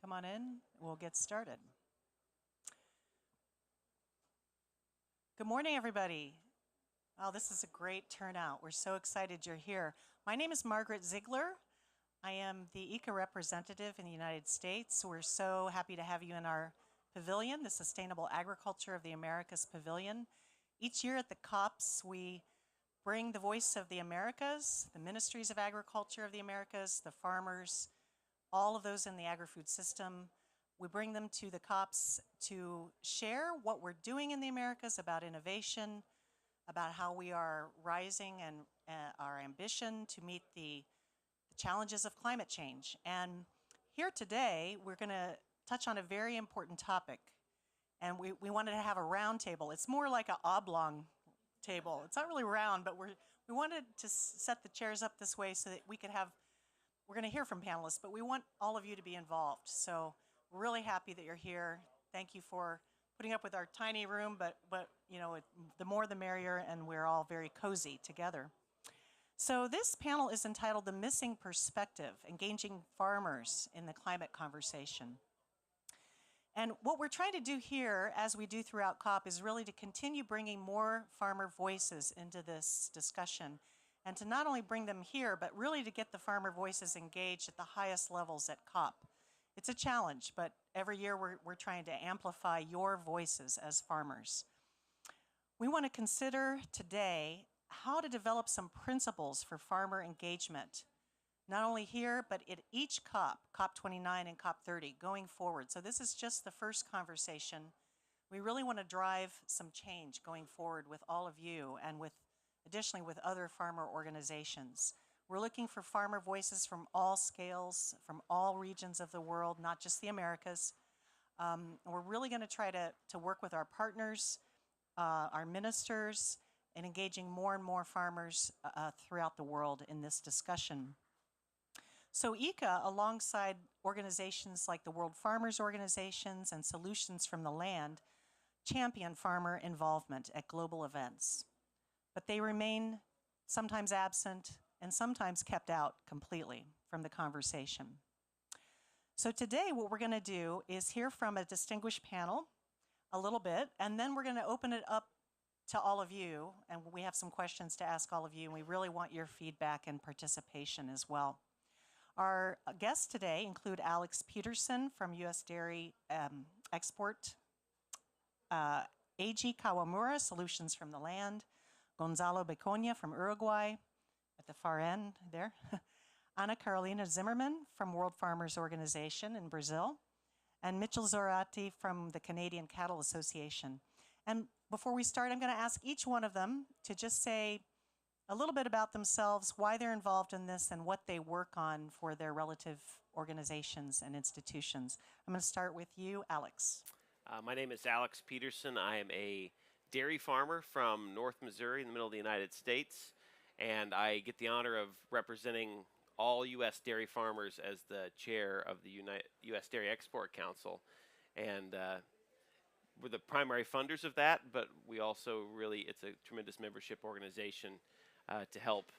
come on in. We'll get started. Good morning, everybody. Oh, this is a great turnout. We're so excited you're here. My name is Margaret Ziegler. I am the ICA representative in the United States. We're so happy to have you in our pavilion, the Sustainable Agriculture of the Americas Pavilion. Each year at the COPs, we bring the voice of the Americas, the ministries of agriculture of the Americas, the farmers, all of those in the agri-food system. We bring them to the COPs to share what we're doing in the Americas about innovation, about how we are rising and our ambition to meet the challenges of climate change. And here today, we're going to touch on a very important topic. And we wanted to have a round table. It's more like an oblong table. It's not really round, but we wanted to set the chairs up this way so that we could have, we're going to hear from panelists, but we want all of you to be involved. So we're really happy that you're here. Thank you for putting up with our tiny room, but you know, the more the merrier, and we're all very cozy together. So this panel is entitled The Missing Perspective, Engaging Farmers in the Climate Conversation. And what we're trying to do here, as we do throughout COP, is really to continue bringing more farmer voices into this discussion, and to not only bring them here, but really to get the farmer voices engaged at the highest levels at COP. It's a challenge, but every year we're trying to amplify your voices as farmers. We want to consider today how to develop some principles for farmer engagement, not only here, but at each COP, COP29 and COP30, going forward. So this is just the first conversation. We really want to drive some change going forward with all of you, and additionally with other farmer organizations. We're looking for farmer voices from all scales, from all regions of the world, not just the Americas. We're really going to try to work with our partners, our ministers, and engaging more and more farmers throughout the world in this discussion. So ICA, alongside organizations like the World Farmers Organizations and Solutions from the Land, champion farmer involvement at global events. But they remain sometimes absent and sometimes kept out completely from the conversation. So today what we're going to do is hear from a distinguished panel a little bit, and then we're going to open it up to all of you, and we have some questions to ask all of you, and we really want your feedback and participation as well. Our guests today include Alex Peterson from U.S. Dairy Export, A.G. Kawamura, Solutions from the Land, Gonzalo Beconia from Uruguay, at the far end there, Ana Carolina Zimmerman from World Farmers Organization in Brazil, and Mitchell Zorati from the Canadian Cattle Association. And before we start, I'm going to ask each one of them to just say a little bit about themselves, why they're involved in this, and what they work on for their relative organizations and institutions. I'm going to start with you, Alex. My name is Alex Peterson. I am a dairy farmer from North Missouri in the middle of the United States, and I get the honor of representing all U.S. dairy farmers as the chair of the U.S. Dairy Export Council. And we're the primary funders of that, but we also it's a tremendous membership organization to help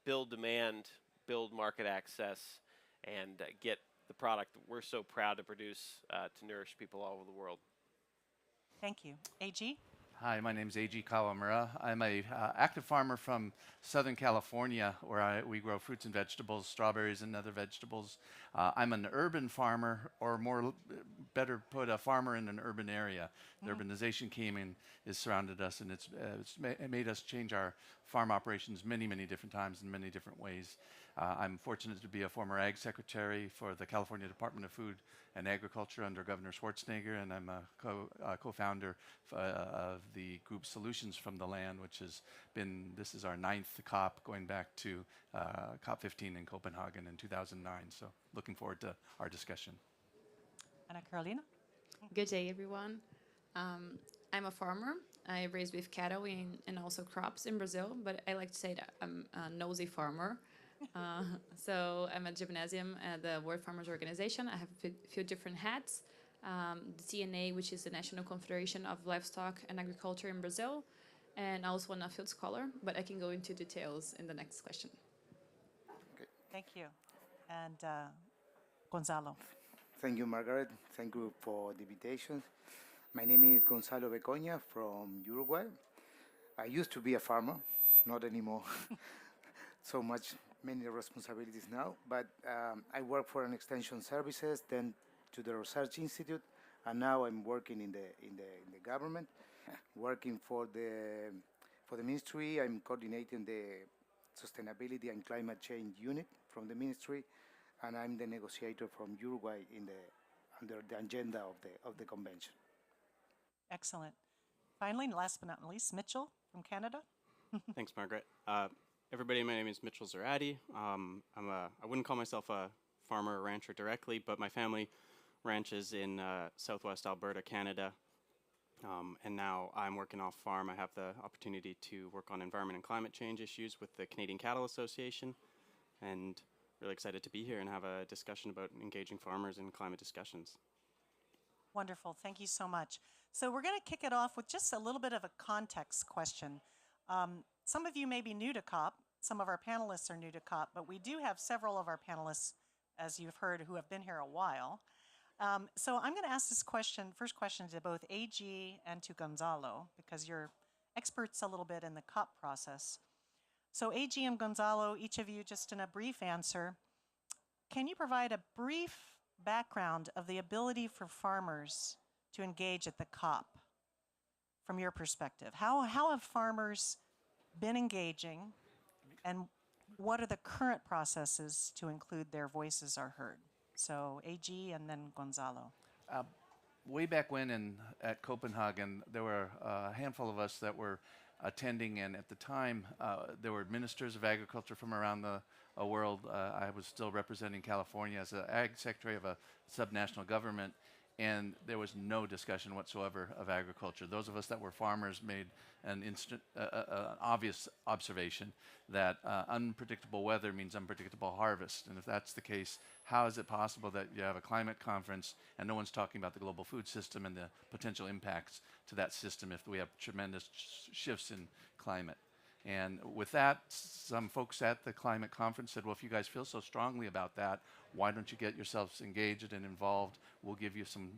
build demand, build market access, and get the product that we're so proud to produce to nourish people all over the world. Thank you. A.G.? Hi, my name is A.G. Kawamura. I'm a active farmer from Southern California, where we grow fruits and vegetables, strawberries and other vegetables. I'm an urban farmer, or better put, a farmer in an urban area. The urbanization came in, has surrounded us, and it's made us change our farm operations many, many different times in many different ways. I'm fortunate to be a former Ag Secretary for the California Department of Food and Agriculture under Governor Schwarzenegger, and I'm a co-founder of the group Solutions from the Land, which has been, this is our 9th COP, going back to COP15 in Copenhagen in 2009. So looking forward to our discussion. Ana Carolina? Good day, everyone. I'm a farmer. I raise with cattle and also crops in Brazil, but I like to say that I'm a nosy farmer. So I'm at Gymnasium at the World Farmers Organization. I have a few different hats. The CNA, which is the National Confederation of Livestock and Agriculture in Brazil, and also a field scholar, but I can go into details in the next question. Thank you. And Gonzalo. Thank you, Margaret. Thank you for the invitation. My name is Gonzalo Becoña from Uruguay. I used to be a farmer, not anymore. So many responsibilities now. But I work for an extension services, then to the research institute, and now I'm working in the government, working for the ministry. I'm coordinating the sustainability and climate change unit from the ministry, and I'm the negotiator from Uruguay under the agenda of the convention. Excellent. Finally, last but not least, Mitchell from Canada. Thanks, Margaret. Everybody, my name is Mitchell Zarati. I wouldn't call myself a farmer or rancher directly, but my family ranches in southwest Alberta, Canada. And now I'm working off farm. I have the opportunity to work on environment and climate change issues with the Canadian Cattle Association, and really excited to be here and have a discussion about engaging farmers in climate discussions. Wonderful. Thank you so much. So we're going to kick it off with just a little bit of a context question. Some of you may be new to COP. Some of our panelists are new to COP, but we do have several of our panelists, as you've heard, who have been here a while. So I'm going to ask this first question to both AG and to Gonzalo, because you're experts a little bit in the COP process. So AG and Gonzalo, each of you just in a brief answer, can you provide a brief background of the ability for farmers to engage at the COP from your perspective? How have farmers been engaging, and what are the current processes to include their voices are heard? So AG and then Gonzalo. Way back when at Copenhagen, there were a handful of us that were attending, and at the time, there were ministers of agriculture from around the world. I was still representing California as an ag secretary of a subnational government, and there was no discussion whatsoever of agriculture. Those of us that were farmers made an obvious observation that unpredictable weather means unpredictable harvest. And if that's the case, how is it possible that you have a climate conference and no one's talking about the global food system and the potential impacts to that system if we have tremendous shifts in climate? And with that, some folks at the climate conference said, well, if you guys feel so strongly about that, why don't you get yourselves engaged and involved? We'll give you some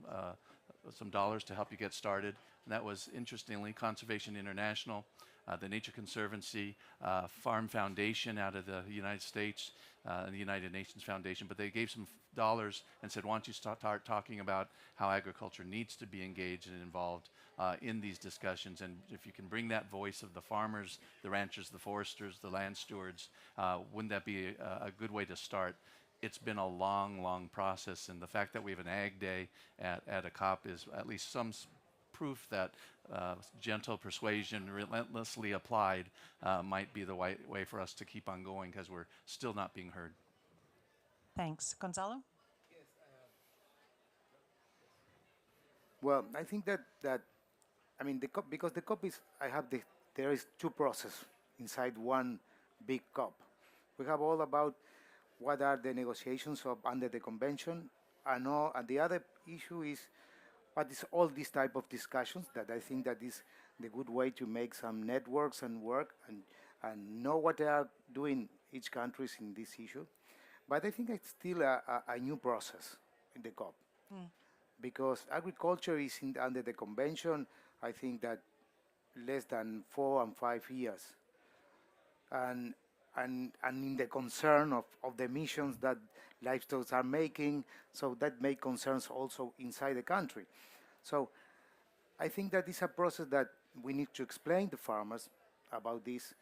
dollars to help you get started. And that was, interestingly, Conservation International, the Nature Conservancy, Farm Foundation out of the United States, and the United Nations Foundation. But they gave some dollars and said, why don't you start talking about how agriculture needs to be engaged and involved in these discussions. And if you can bring that voice of the farmers, the ranchers, the foresters, the land stewards, wouldn't that be a good way to start? It's been a long, long process, and the fact that we have an Ag Day at a COP is at least some proof that gentle persuasion, relentlessly applied, might be the way for us to keep on going, because we're still not being heard. Thanks. Gonzalo? Well, I think that the COP, because the COP is, there is two processes inside one big COP. We have all about what are the negotiations under the convention, and the other issue is what is all these type of discussions that I think that is the good way to make some networks and work and know what they are doing each countries in this issue. But I think it's still a new process in the COP. Because agriculture is under the convention, I think that less than 4 and 5 years. And in the concern of the emissions that livestock are making, so that make concerns also inside the country. So I think that it's a process that we need to explain to farmers about this,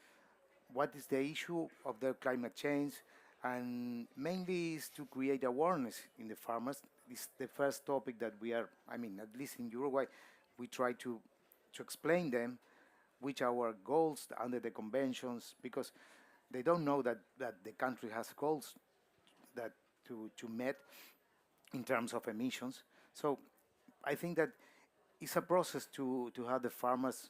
what is the issue of their climate change, and mainly is to create awareness in the farmers. It's the first topic that we are, at least in Uruguay, we try to explain them which are our goals under the conventions, because they don't know that the country has goals that to meet in terms of emissions. So I think that it's a process to have the farmers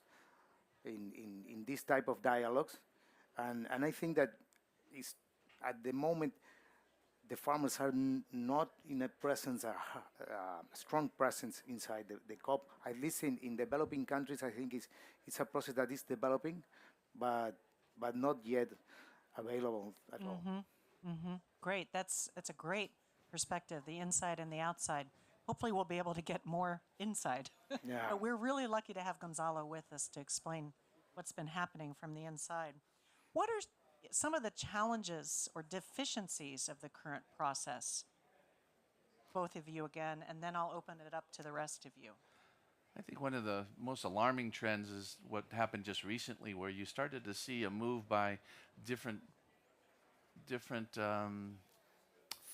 in this type of dialogues, and I think that is at the moment the farmers are not in a presence, a strong presence inside the COP. At least in developing countries, I think it's a process that is developing, but not yet available at all. Great. That's a great perspective, the inside and the outside. Hopefully, we'll be able to get more inside. Yeah. But we're really lucky to have Gonzalo with us to explain what's been happening from the inside. What are some of the challenges or deficiencies of the current process? Both of you again, and then I'll open it up to the rest of you. I think one of the most alarming trends is what happened just recently, where you started to see a move by different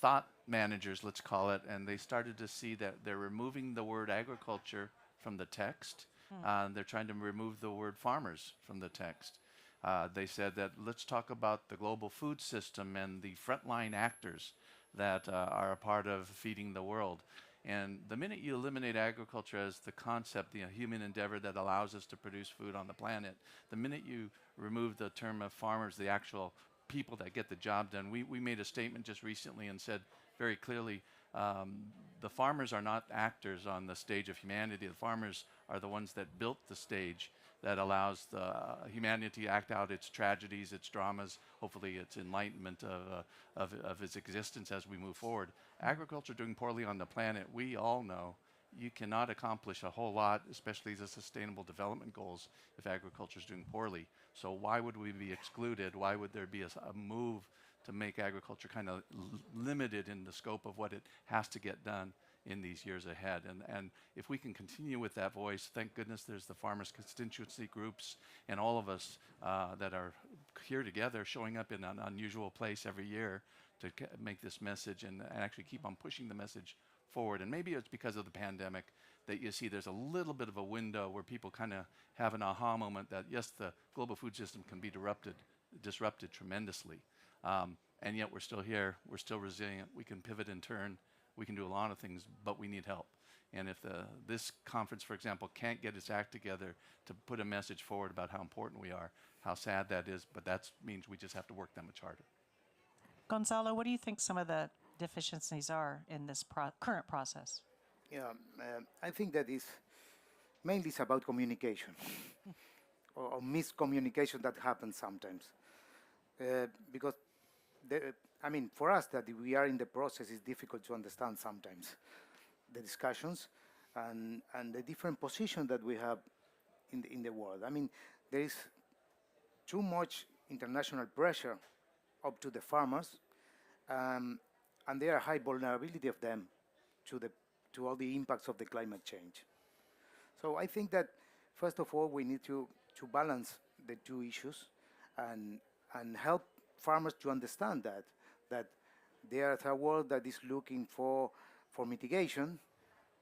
thought managers, let's call it, and they started to see that they're removing the word agriculture from the text. They're trying to remove the word farmers from the text. They said that let's talk about the global food system and the frontline actors that are a part of feeding the world. And the minute you eliminate agriculture as the concept, the human endeavor that allows us to produce food on the planet, the minute you remove the term of farmers, the actual people that get the job done, we made a statement just recently and said very clearly, the farmers are not actors on the stage of humanity. The farmers are the ones that built the stage that allows the humanity to act out its tragedies, its dramas, hopefully its enlightenment of its existence as we move forward. Agriculture doing poorly on the planet, we all know you cannot accomplish a whole lot, especially the sustainable development goals, if agriculture is doing poorly. So why would we be excluded? Why would there be a move to make agriculture kind of limited in the scope of what it has to get done in these years ahead? And if we can continue with that voice, thank goodness there's the farmers' constituency groups and all of us that are here together, showing up in an unusual place every year to make this message and actually keep on pushing the message forward. And maybe it's because of the pandemic that you see there's a little bit of a window where people kind of have an aha moment that yes, the global food system can be disrupted tremendously. And yet we're still here, we're still resilient, we can pivot and turn, we can do a lot of things, but we need help. And if this conference, for example, can't get its act together to put a message forward about how important we are, how sad that is, but that means we just have to work that much harder. Gonzalo, what do you think some of the deficiencies are in this current process? Yeah, I think that is mainly it's about communication or miscommunication that happens sometimes. Because, I mean, for us that we are in the process, it's difficult to understand sometimes the discussions and the different positions that we have in the world. I mean, there is too much international pressure up to the farmers, and there are high vulnerability of them to all the impacts of the climate change. So I think that first of all we need to balance the two issues and help farmers to understand that there's a world that is looking for mitigation,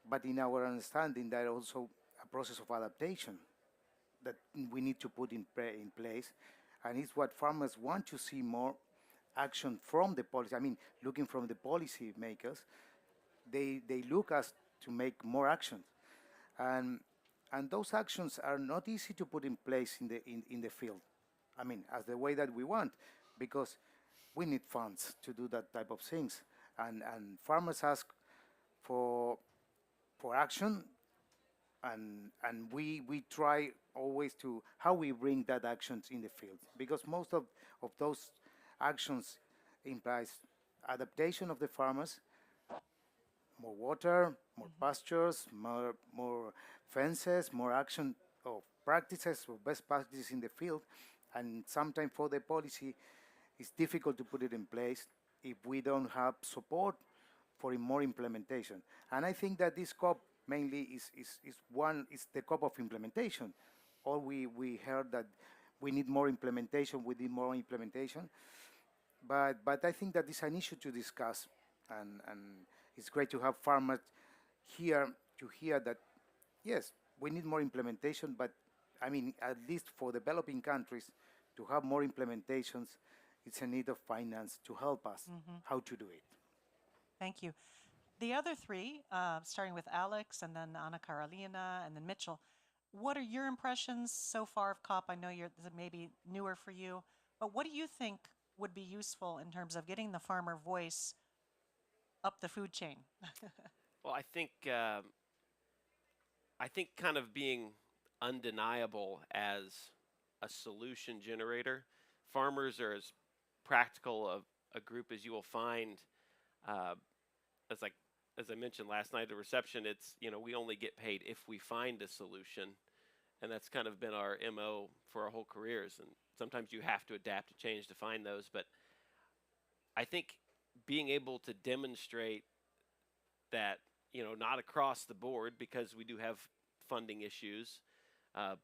but in our understanding there is also a process of adaptation that we need to put in place, and it's what farmers want to see more action from the policy. I mean, looking from the policy makers, they look us to make more actions, and those actions are not easy to put in place in the field. I mean, as the way that we want, because we need funds to do that type of things, and farmers ask for action, and we try always to how we bring that actions in the field, because most of those actions implies adaptation of the farmers, more water, more pastures, more fences, more action of practices or best practices in the field, and sometimes for the policy, it's difficult to put it in place if we don't have support for more implementation. And I think that this COP mainly is the COP of implementation. All we heard that we need more implementation, but I think that is an issue to discuss, and it's great to have farmers here to hear that, yes, we need more implementation, but I mean, at least for developing countries, to have more implementations, it's a need of finance to help us how to do it. Thank you. The other three, starting with Alex and then Ana Carolina and then Mitchell, what are your impressions so far of COP? I know this may be newer for you, but what do you think would be useful in terms of getting the farmer voice up the food chain? Well, I think kind of being undeniable as a solution generator. Farmers are as practical a group as you will find. as like as I mentioned last night at the reception, it's we only get paid if we find a solution, and that's kind of been our MO for our whole careers. And sometimes you have to adapt to change to find those, but I think being able to demonstrate that not across the board because we do have funding issues,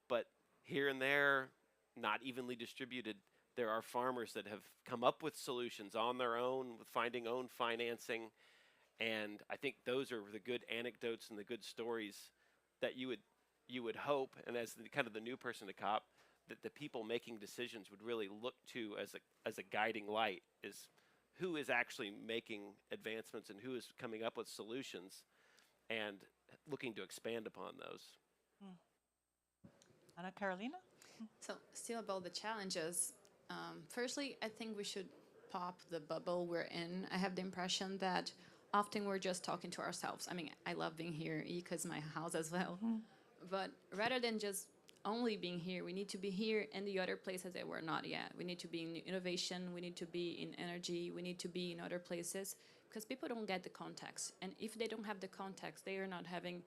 but here and there, not evenly distributed. There are farmers that have come up with solutions on their own with finding own financing, and I think those are the good anecdotes and the good stories that you would hope, and as kind of the new person to COP, that the people making decisions would really look to as a guiding light is who is actually making advancements and who is coming up with solutions and looking to expand upon those. Ana Carolina? So, still about the challenges. Firstly, I think we should pop the bubble we're in. I have the impression that often we're just talking to ourselves. I mean, I love being here. Ica is my house as well. But rather than just only being here, we need to be here in the other places that we're not yet. We need to be in innovation. We need to be in energy. We need to be in other places because people don't get the context. And if they don't have the context, they are not having,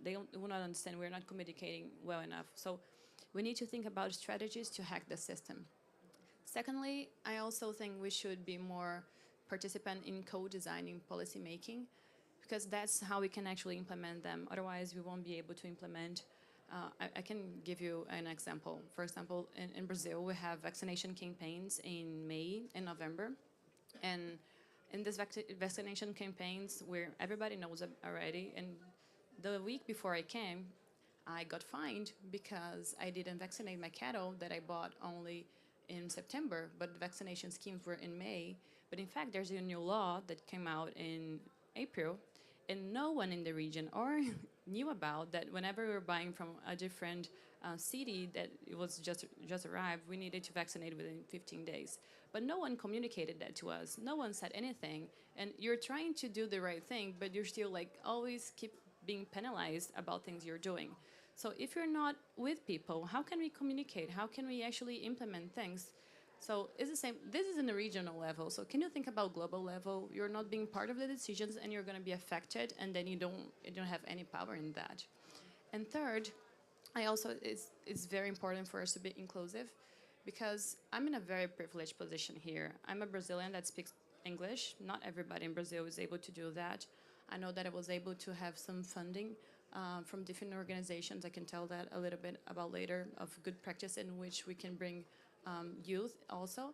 they will not understand. We're not communicating well enough. So we need to think about strategies to hack the system. Secondly, I also think we should be more participant in co-designing policy making because that's how we can actually implement them. Otherwise, we won't be able to implement. I can give you an example. For example, in Brazil, we have vaccination campaigns in May and November. And in these vaccination campaigns, where everybody knows already, and the week before I came, I got fined because I didn't vaccinate my cattle that I bought only in September, but the vaccination schemes were in May. But in fact, there's a new law that came out in April, and no one in the region or knew about that. Whenever we were buying from a different city that it was just arrived, we needed to vaccinate within 15 days. But no one communicated that to us. No one said anything. And you're trying to do the right thing, but you're still like always keep being penalized about things you're doing. So if you're not with people, how can we communicate? How can we actually implement things? So it's the same. This is in the regional level. So can you think about global level? You're not being part of the decisions, and you're going to be affected, and then you don't have any power in that. And third, it's very important for us to be inclusive, because I'm in a very privileged position here. I'm a Brazilian that speaks English. Not everybody in Brazil is able to do that. I know that I was able to have some funding from different organizations. I can tell that a little bit about later, of good practice in which we can bring youth also.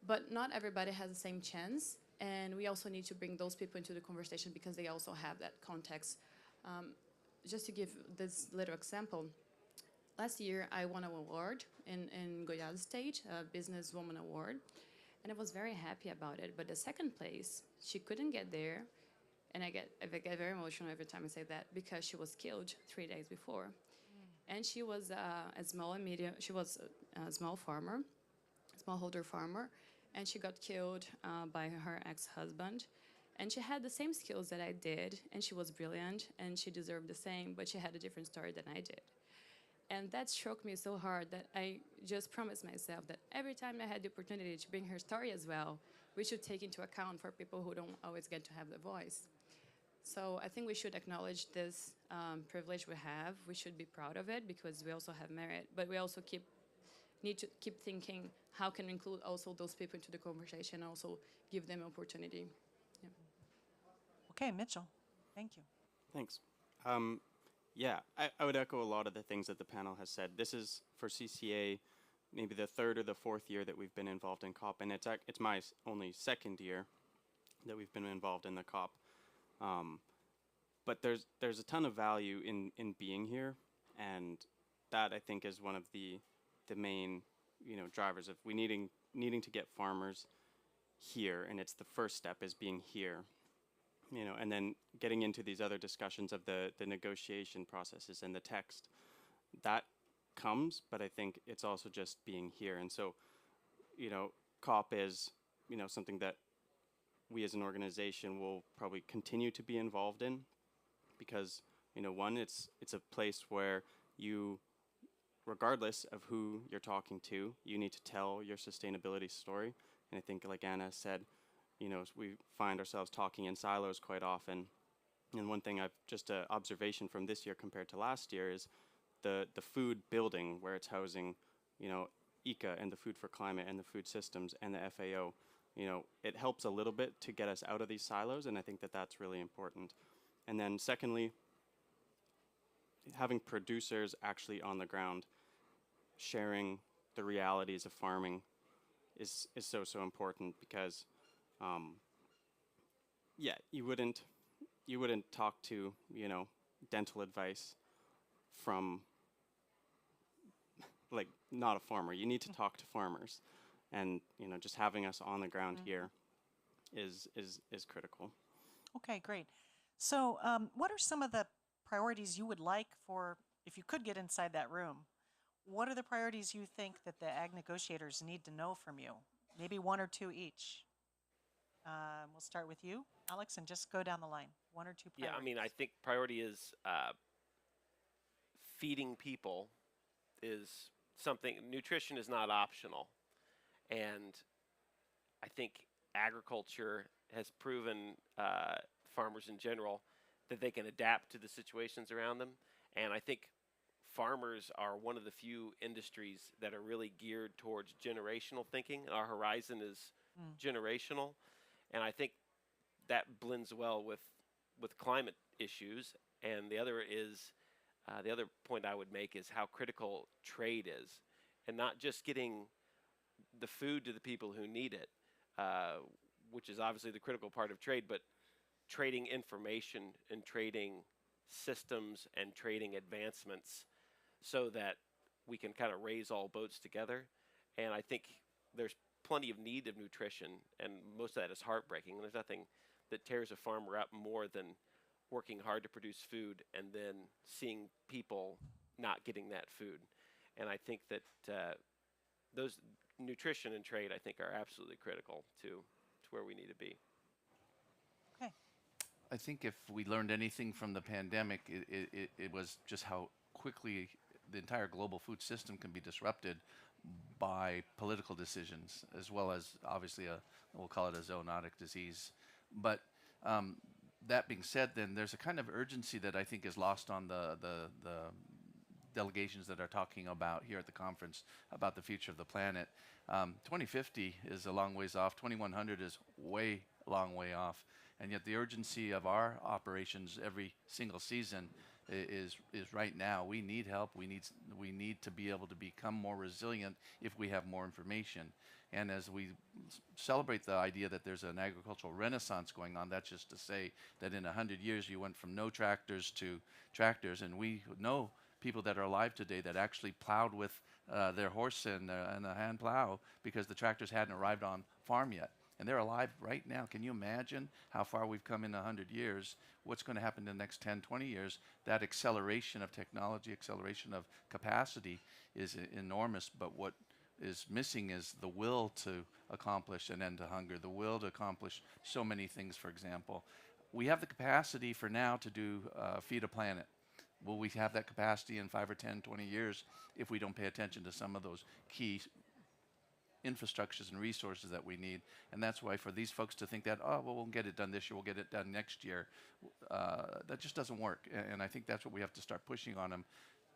But not everybody has the same chance, and we also need to bring those people into the conversation because they also have that context. Just to give this little example, last year I won an award in Goiás State, a Businesswoman Award, and I was very happy about it. But the second place, she couldn't get there, and I get very emotional every time I say that, because she was killed 3 days before. And she was she was a small farmer, smallholder farmer, and she got killed by her ex-husband. And she had the same skills that I did, and she was brilliant, and she deserved the same, but she had a different story than I did. And that struck me so hard that I just promised myself that every time I had the opportunity to bring her story as well, we should take into account for people who don't always get to have the voice. So I think we should acknowledge this privilege we have. We should be proud of it because we also have merit, but we also need to keep thinking, how can we include also those people into the conversation, also give them opportunity. Yeah. Okay, Mitchell. Thank you. Thanks. Yeah, I would echo a lot of the things that the panel has said. This is, for CCA, maybe the third or the fourth year that we've been involved in COP, and it's my only second year that we've been involved in the COP. But there's a ton of value in being here, and that I think is one of the main drivers of we needing to get farmers here, and it's the first step is being here. And then getting into these other discussions of the negotiation processes and the text, that comes, but I think it's also just being here. And so, COP is, something that we as an organization will probably continue to be involved in because, one, it's a place where you, regardless of who you're talking to, you need to tell your sustainability story. And I think, like Anna said, we find ourselves talking in silos quite often. And one thing I've just an observation from this year compared to last year is the food building where it's housing, ICA and the Food for Climate and the food systems and the FAO. It helps a little bit to get us out of these silos, and I think that that's really important. And then secondly, having producers actually on the ground sharing the realities of farming is so important because you wouldn't talk to dental advice from like not a farmer. You need to talk to farmers, and just having us on the ground here is critical. Okay, great. So, what are some of the priorities you would like for, if you could get inside that room? What are the priorities you think that the ag negotiators need to know from you? Maybe one or two each. We'll start with you, Alex, and just go down the line. One or two Yeah, priorities. I mean, I think priority is feeding people is something. Nutrition is not optional, and I think agriculture has proven farmers in general that they can adapt to the situations around them. And I think farmers are one of the few industries that are really geared towards generational thinking. Our horizon is generational, and I think that blends well with climate issues. And the other point I would make is how critical trade is, and not just getting the food to the people who need it, which is obviously the critical part of trade, but trading information and trading systems and trading advancements so that we can kind of raise all boats together. And I think there's plenty of need of nutrition, and most of that is heartbreaking. There's nothing that tears a farmer up more than working hard to produce food and then seeing people not getting that food. And I think that those nutrition and trade, I think, are absolutely critical to where we need to be. Okay. I think if we learned anything from the pandemic, it was just how quickly the entire global food system can be disrupted by political decisions, as well as obviously we'll call it a zoonotic disease. But that being said, then there's a kind of urgency that I think is lost on the delegations that are talking about here at the conference about the future of the planet. 2050 is a long ways off. 2100 is way long way off. And yet the urgency of our operations every single season is right now. We need help. We need to be able to become more resilient if we have more information. And as we celebrate the idea that there's an agricultural renaissance going on, that's just to say that in 100 years you went from no tractors to tractors, and we know people that are alive today that actually plowed with their horse and a hand plow because the tractors hadn't arrived on farm yet. And they're alive right now. Can you imagine how far we've come in 100 years? What's going to happen in the next 10, 20 years? That acceleration of technology, acceleration of capacity is enormous, but what is missing is the will to accomplish an end to hunger, the will to accomplish so many things, for example. We have the capacity for now to do Feed a Planet. Will we have that capacity in 5 or 10, 20 years if we don't pay attention to some of those key infrastructures and resources that we need? And that's why for these folks to think that, oh, well, we'll get it done this year, we'll get it done next year, that just doesn't work. And I think that's what we have to start pushing on them.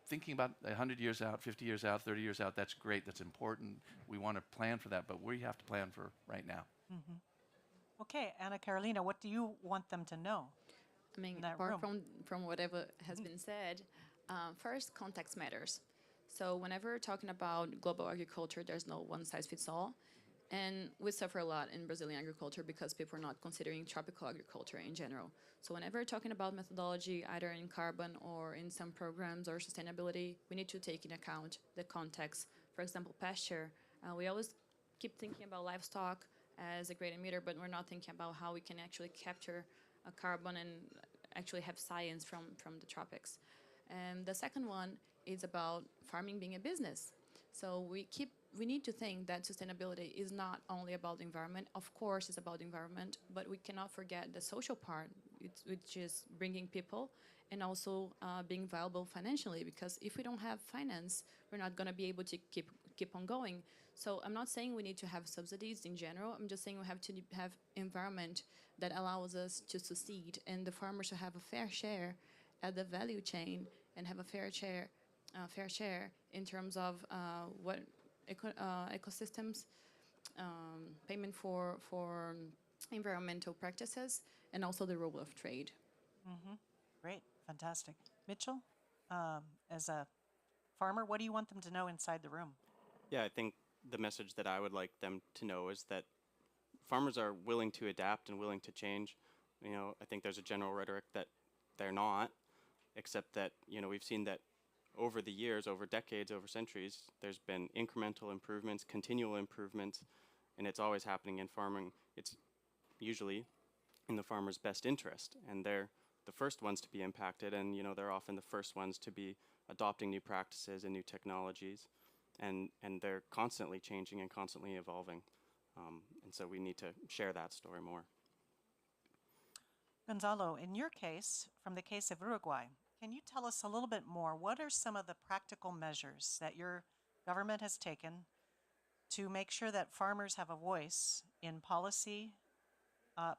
Thinking about 100 years out, 50 years out, 30 years out, that's great, that's important. We want to plan for that, but we have to plan for right now. Mm-hmm. Okay, Anna Carolina, what do you want them to know? I mean, that apart room. from whatever has been said, first, context matters. So whenever we're talking about global agriculture, there's no one size fits all. And we suffer a lot in Brazilian agriculture because people are not considering tropical agriculture in general. So whenever we're talking about methodology, either in carbon or in some programs or sustainability, we need to take into account the context. For example, pasture. We always keep thinking about livestock as a great emitter, but we're not thinking about how we can actually capture carbon and actually have science from the tropics. And the second one is about farming being a business. So we need to think that sustainability is not only about the environment. Of course, it's about the environment, but we cannot forget the social part, which is bringing people and also being viable financially. Because if we don't have finance, we're not going to be able to keep on going. So I'm not saying we need to have subsidies in general. I'm just saying we have to have environment that allows us to succeed and the farmers to have a fair share at the value chain and have a fair share in terms of what ecosystems, payment for environmental practices, and also the role of trade. Great, fantastic. Mitchell, as a farmer, what do you want them to know inside the room? Yeah, I think the message that I would like them to know is that farmers are willing to adapt and willing to change. You know, I think there's a general rhetoric that they're not, except that, you know, we've seen that over the years, over decades, over centuries, there's been incremental improvements, continual improvements, and it's always happening in farming. It's usually in the farmer's best interest, and they're the first ones to be impacted, and you know they're often the first ones to be adopting new practices and new technologies, and they're constantly changing and constantly evolving, and so we need to share that story more. Gonzalo, in your case, from the case of Uruguay, can you tell us a little bit more? What are some of the practical measures that your government has taken to make sure that farmers have a voice in policy,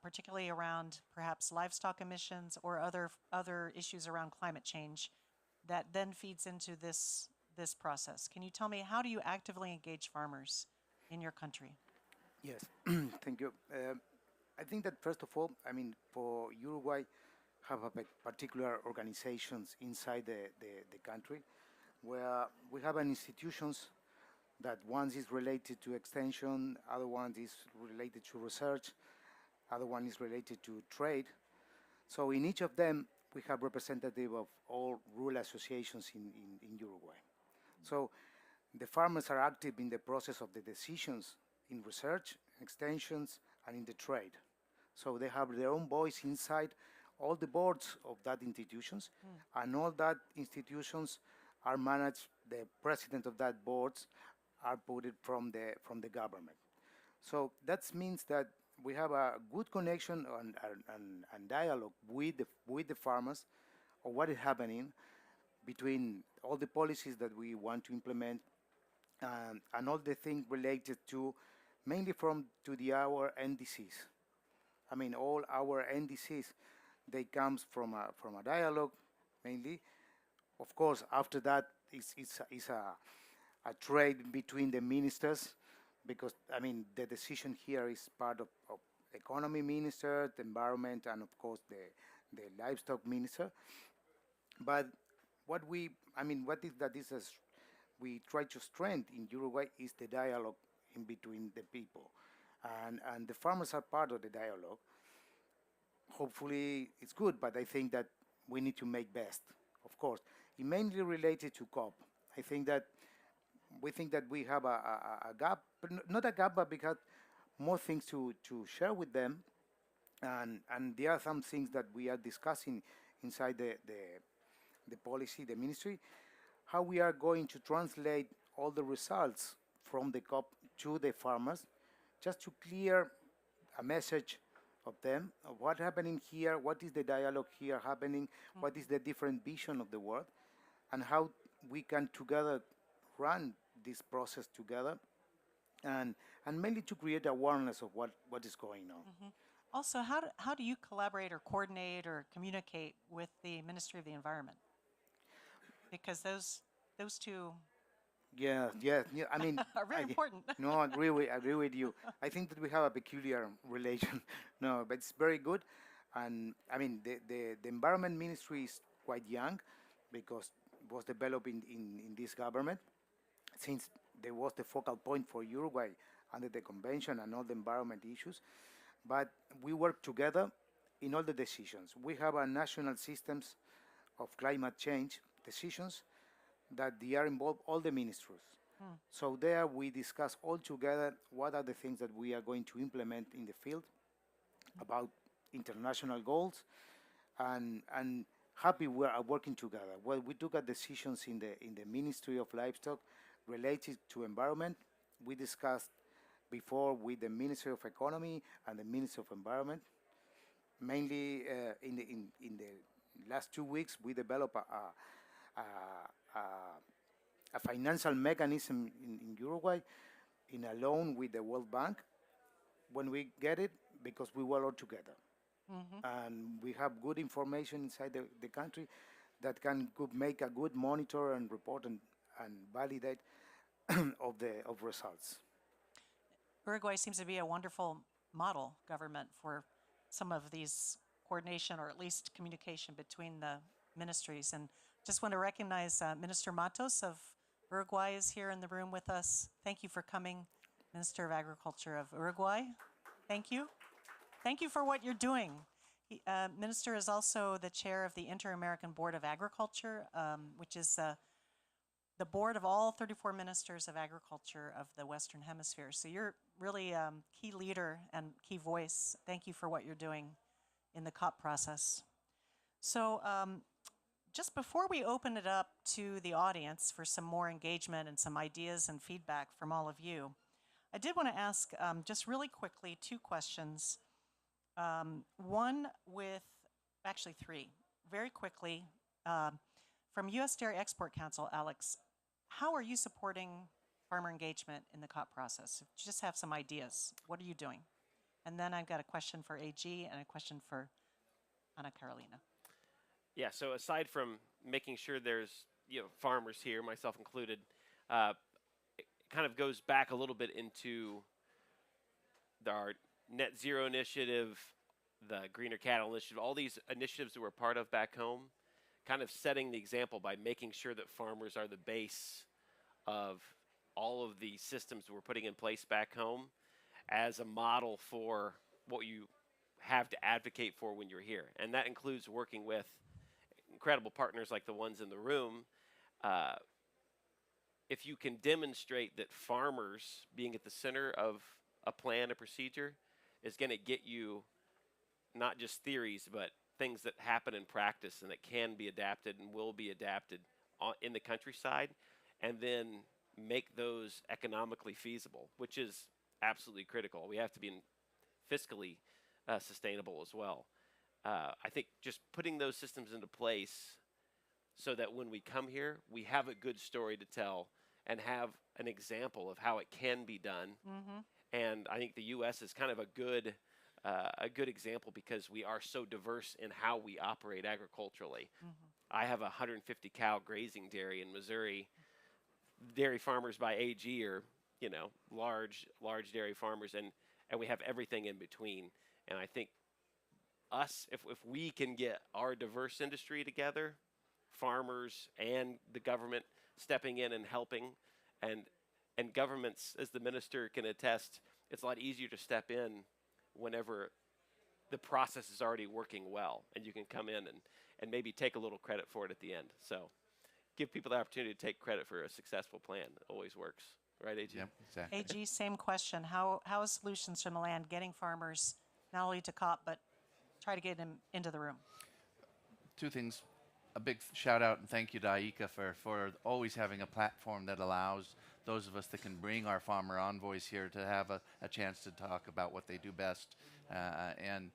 particularly around perhaps livestock emissions or other issues around climate change, that then feeds into this process? Can you tell me, how do you actively engage farmers in your country? Yes, thank you. I think that first of all, I mean, for Uruguay, have a particular organizations inside the country where we have an institutions that one is related to extension, other one is related to research, other one is related to trade. So in each of them, we have representative of all rural associations in Uruguay. So the farmers are active in the process of the decisions in research, extensions, and in the trade. So they have their own voice inside all the boards of that institutions, and all that institutions are managed. The president of that boards are put it from the government. So that means that we have a good connection and dialogue with the farmers of what is happening between all the policies that we want to implement, and all the things related to mainly from to the our NDCs. I mean, all our NDCs, they comes from a dialogue mainly. Of course, after that is a trade between the ministers, because I mean the decision here is part of economy minister, the environment, and of course the livestock minister. But what we, I mean, what is that is as we try to strengthen in Uruguay is the dialogue in between the people, and the farmers are part of the dialogue. Hopefully it's good, but I think that we need to make best. Of course, it mainly related to COP. I think that we think that we have a gap, but not a gap, but we have more things to share with them, and there are some things that we are discussing inside the policy, the ministry, how we are going to translate all the results from the COP to the farmers, just to clear a message of them of what happening here, what is the dialogue here happening, what is the different vision of the world, and how we can together run this process together, and mainly to create awareness of what is going on. Also, how do you collaborate or coordinate or communicate with the Ministry of the Environment? Because those two Yeah, yeah, yeah. I mean, are very important. no, I agree with you. I think that we have a peculiar relation. No, but it's very good, and I mean, the environment ministry is quite young, because it was developed in this government, since there was the focal point for Uruguay under the convention and all the environment issues. But we work together in all the decisions. We have a national systems of climate change decisions that they are involved all the ministries. So there we discuss all together what are the things that we are going to implement in the field about international goals, and happy we are working together. Well, we took a decisions in the Ministry of Livestock related to environment. We discussed before with the Ministry of Economy and the Ministry of Environment. Mainly in the last 2 weeks, we developed a, a financial mechanism in Uruguay in a loan with the World Bank when we get it because we were all together. And we have good information inside the country that could make a good monitor and report and validate of results. Uruguay seems to be a wonderful model government for some of these coordination or at least communication between the ministries. And just want to recognize Minister Matos of Uruguay is here in the room with us. Thank you for coming, Minister of Agriculture of Uruguay. Thank you. Thank you for what you're doing. Minister is also the chair of the Inter-American Board of Agriculture, which is the board of all 34 ministers of agriculture of the Western Hemisphere. So you're really a key leader and key voice. Thank you for what you're doing in the COP process. So just before we open it up to the audience for some more engagement and some ideas and feedback from all of you, I did want to ask just really quickly 2 questions. One with, actually 3, very quickly. From U.S. Dairy Export Council, Alex, how are you supporting farmer engagement in the COP process? Just have some ideas. What are you doing? And then I've got a question for AG and a question for Ana Carolina. Yeah, so aside from making sure there's farmers here, myself included, it kind of goes back a little bit into our net zero initiative, the greener cattle initiative, all these initiatives that we're part of back home, kind of setting the example by making sure that farmers are the base of all of the systems that we're putting in place back home as a model for what you have to advocate for when you're here. And that includes working with incredible partners like the ones in the room. If you can demonstrate that farmers being at the center of a plan, a procedure, is going to get you not just theories, but things that happen in practice and that can be adapted and will be adapted in the countryside, and then make those economically feasible, which is absolutely critical. We have to be fiscally sustainable as well. I think just putting those systems into place so that when we come here, we have a good story to tell and have an example of how it can be done. And I think the U.S. is kind of a good example because we are so diverse in how we operate agriculturally. I have a 150 cow grazing dairy in Missouri. Dairy farmers by AG are, large dairy farmers, and we have everything in between. And I think if we can get our diverse industry together, farmers and the government stepping in and helping, and governments, as the minister can attest, it's a lot easier to step in whenever the process is already working well, and you can come in and maybe take a little credit for it at the end. So give people the opportunity to take credit for a successful plan. It always works. Right, AG? Yep, exactly. AG, same question. How is Solutions from the Land getting farmers not only to COP, but try to get them into the room? 2 things. A big shout out and thank you to IECA for always having a platform that allows those of us that can bring our farmer envoys here to have a chance to talk about what they do best. And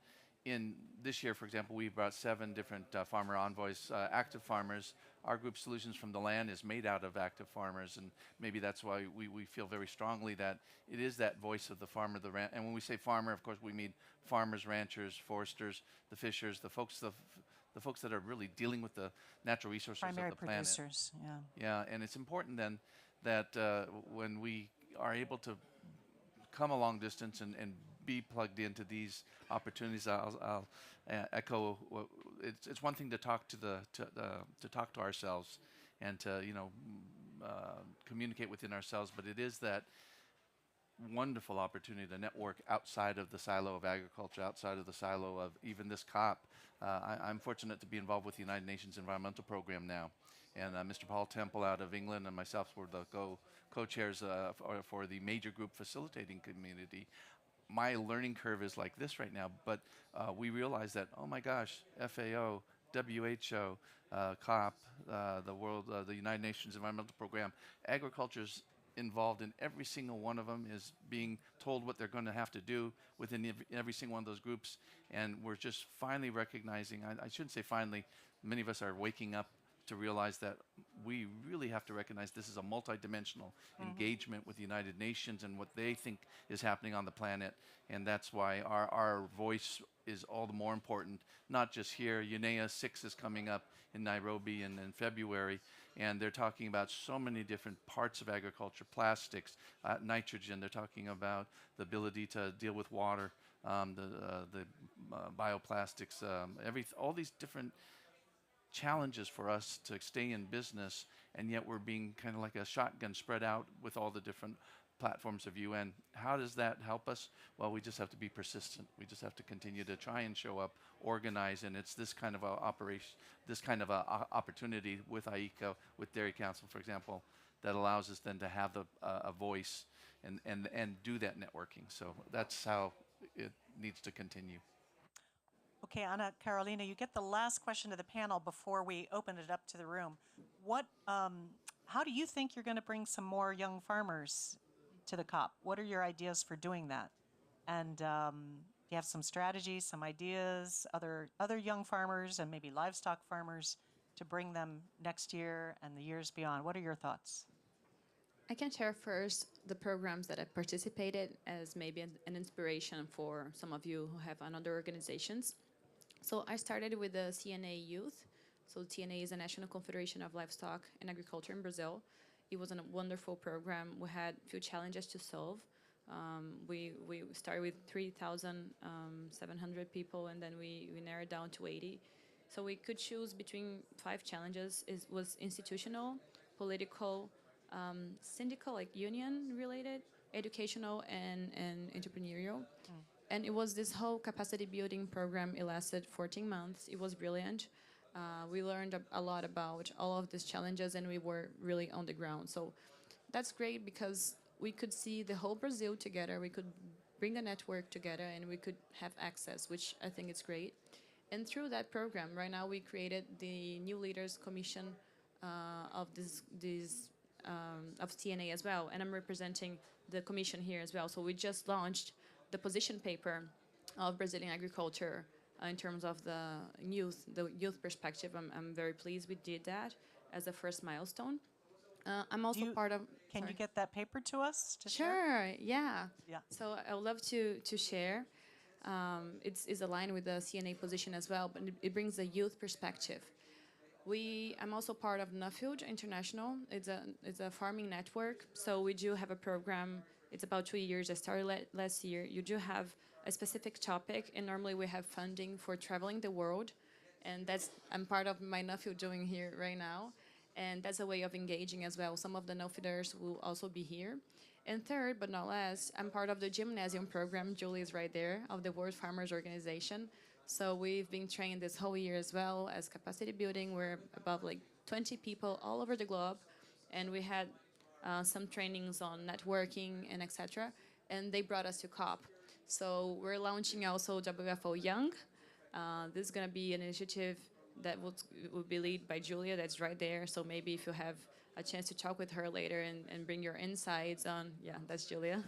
in this year, for example, we brought 7 different farmer envoys, active farmers. Our group Solutions from the Land is made out of active farmers, and maybe that's why we feel very strongly that it is that voice of the farmer, and when we say farmer, of course, we mean farmers, ranchers, foresters, the fishers, the folks that are really dealing with the natural resources Primary of the planet. producers, yeah. Yeah, and it's important then that when we are able to come a long distance and be plugged into these opportunities, I'll echo. It's one thing to talk to talk to ourselves and to communicate within ourselves, but it is that wonderful opportunity to network outside of the silo of agriculture, outside of the silo of even this COP. I'm fortunate to be involved with the United Nations Environmental Program now, and Mr. Paul Temple out of England and myself were the co-chairs for the major group facilitating community. My learning curve is like this right now, but we realize that, oh my gosh, FAO, WHO, COP, the United Nations Environmental Program, agriculture's involved in every single one of them, is being told what they're going to have to do within every single one of those groups, and we're just finally recognizing, I shouldn't say finally, many of us are waking up to realize that we really have to recognize this is a multidimensional engagement with the United Nations and what they think is happening on the planet. And that's why our voice is all the more important, not just here. UNEA 6 is coming up in Nairobi in February, and they're talking about so many different parts of agriculture, plastics, nitrogen. They're talking about the ability to deal with water, the bioplastics, all these different challenges for us to stay in business, and yet we're being kind of like a shotgun spread out with all the different platforms of UN. How does that help us? Well, we just have to be persistent. We just have to continue to try and show up, organize, and it's this kind of a operation, this kind of a opportunity with IECA, with Dairy Council, for example, that allows us then to have a voice and do that networking. So that's how it needs to continue. Okay, Ana Carolina, you get the last question to the panel before we open it up to the room. How do you think you're going to bring some more young farmers to the COP? What are your ideas for doing that? And do you have some strategies, some ideas, other young farmers and maybe livestock farmers to bring them next year and the years beyond? What are your thoughts? I can share first the programs that I participated as maybe an inspiration for some of you who have another organizations. So I started with the CNA Youth. So TNA is a National Confederation of Livestock and Agriculture in Brazil. It was a wonderful program. We had a few challenges to solve. We started with 3,700 people, and then we narrowed down to 80. So we could choose between 5 challenges. It was institutional, political, syndical, like union related, educational, and entrepreneurial. And it was this whole capacity building program. It lasted 14 months. It was brilliant. We learned a lot about all of these challenges, and we were really on the ground. So that's great because we could see the whole Brazil together. We could bring the network together, and we could have access, which I think is great. And through that program, right now we created the New Leaders Commission of of TNA as well, and I'm representing the commission here as well. So we just launched the position paper of Brazilian agriculture in terms of the youth perspective. I'm very pleased we did that as a first milestone. I'm also part of. Can you get that paper to us to share? Sure. Yeah. Yeah. So I would love to share. It's aligned with the CNA position as well, but it brings a youth perspective. I'm also part of Nuffield International. It's a farming network. So we do have a program. It's about 2 years. I started last year. You do have a specific topic, and normally we have funding for traveling the world, and I'm part of my Nuffield doing here right now, and that's a way of engaging as well. Some of the Nuffielders will also be here. And third, but not last, I'm part of the gymnasium program. Julie is right there, of the World Farmers Organization. So we've been trained this whole year as well as capacity building. We're above like 20 people all over the globe, and we had some trainings on networking and etc. And they brought us to COP. So we're launching also WFO Young. This is going to be an initiative that will be led by Julia, that's right there. So maybe if you have a chance to talk with her later and bring your insights on, yeah, that's Julia.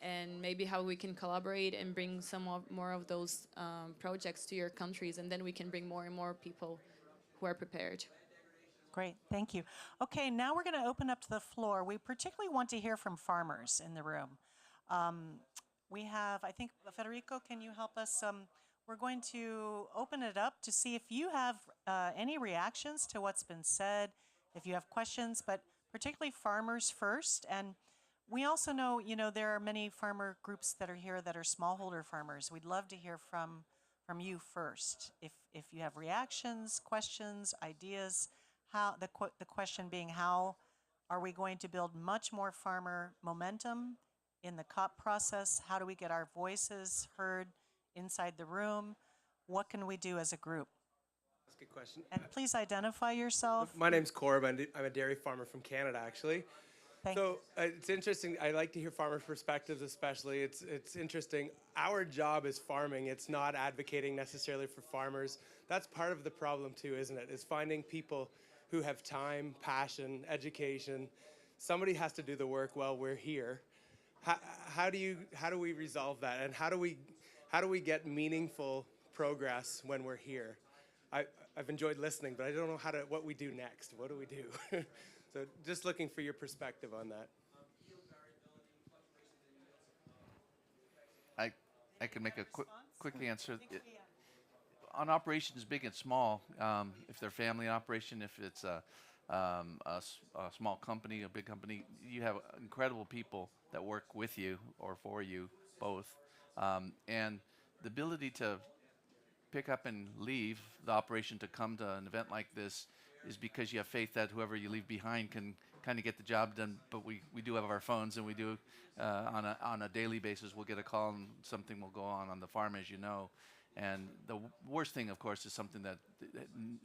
And maybe how we can collaborate and bring more of those projects to your countries, and then we can bring more and more people who are prepared. Great, thank you. Okay, now we're going to open up to the floor. We particularly want to hear from farmers in the room. We have, I think, Federico, can you help us? We're going to open it up to see if you have any reactions to what's been said, if you have questions, but particularly farmers first. And we also know, there are many farmer groups that are here that are smallholder farmers. We'd love to hear from you first. If you have reactions, questions, ideas, the question being, how are we going to build much more farmer momentum in the COP process? How do we get our voices heard inside the room? What can we do as a group? That's a good question. And please identify yourself. My name's Corb. I'm a dairy farmer from Canada, actually. Thank you. It's interesting. I like to hear farmers' perspectives, especially. It's interesting. Our job is farming. It's not advocating necessarily for farmers. That's part of the problem too, isn't it? Is finding people who have time, passion, education. Somebody has to do the work while we're here. How do we resolve that? And how do we get meaningful progress when we're here? I, I've enjoyed listening, but I don't know what we do next. What do we do? So just looking for your perspective on that. I, I can make a Response? quick answer. Think we, On operations big and small, if they're family operation, if it's a small company, a big company, you have incredible people that work with you or for you, both. And the ability to pick up and leave the operation to come to an event like this is because you have faith that whoever you leave behind can kind of get the job done. But we do have our phones, and we do on a daily basis. We'll get a call, and something will go on the farm, as you know. And the worst thing, of course, is something that